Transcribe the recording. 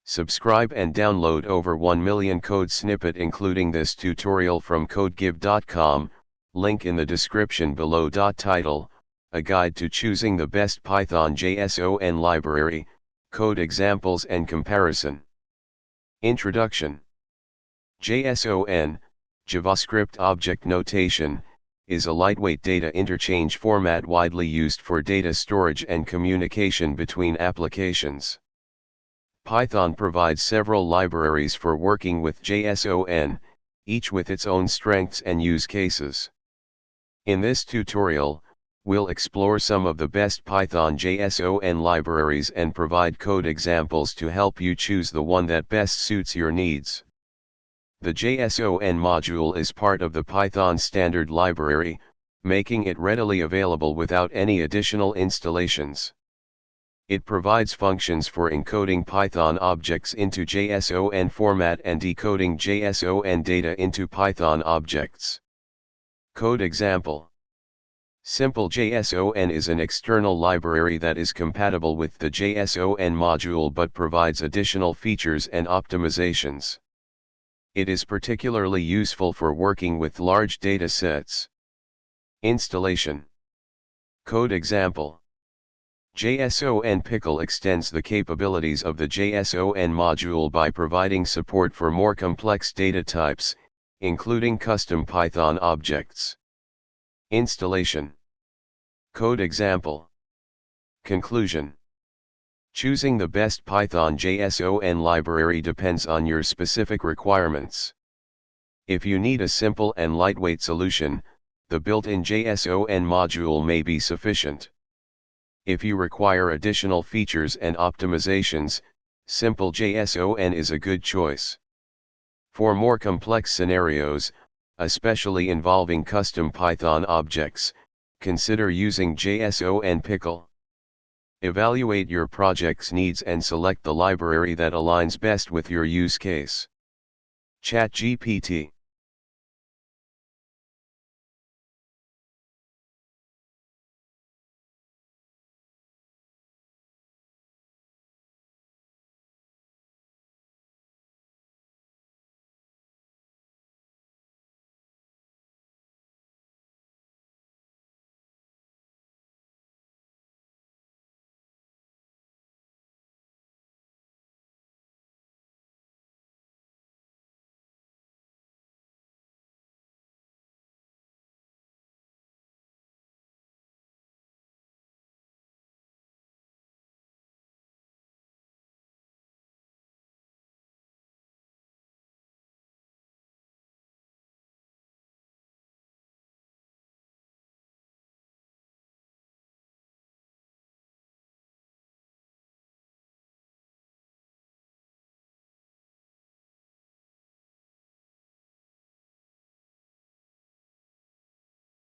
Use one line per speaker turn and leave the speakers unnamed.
Subscribe and download over 1 million code snippet including this tutorial from codegive.com, link in the description below. Title, a guide to choosing the best Python JSON library, code examples and comparison. Introduction. JSON, JavaScript Object Notation, is a lightweight data interchange format widely used for data storage and communication between applications. Python provides several libraries for working with JSON, each with its own strengths and use cases. In this tutorial, we'll explore some of the best Python JSON libraries and provide code examples to help you choose the one that best suits your needs. The JSON module is part of the Python standard library, making it readily available without any additional installations. It provides functions for encoding Python objects into JSON format and decoding JSON data into Python objects. Code example. Simplejson is an external library that is compatible with the JSON module but provides additional features and optimizations. It is particularly useful for working with large datasets. Installation. Code example. JSON Pickle extends the capabilities of the JSON module by providing support for more complex data types, including custom Python objects. Installation. Code example. Conclusion. Choosing the best Python JSON library depends on your specific requirements. If you need a simple and lightweight solution, the built-in JSON module may be sufficient. If you require additional features and optimizations, simplejson is a good choice. For more complex scenarios, especially involving custom Python objects, consider using JSON Pickle. Evaluate your project's needs and select the library that aligns best with your use case. ChatGPT.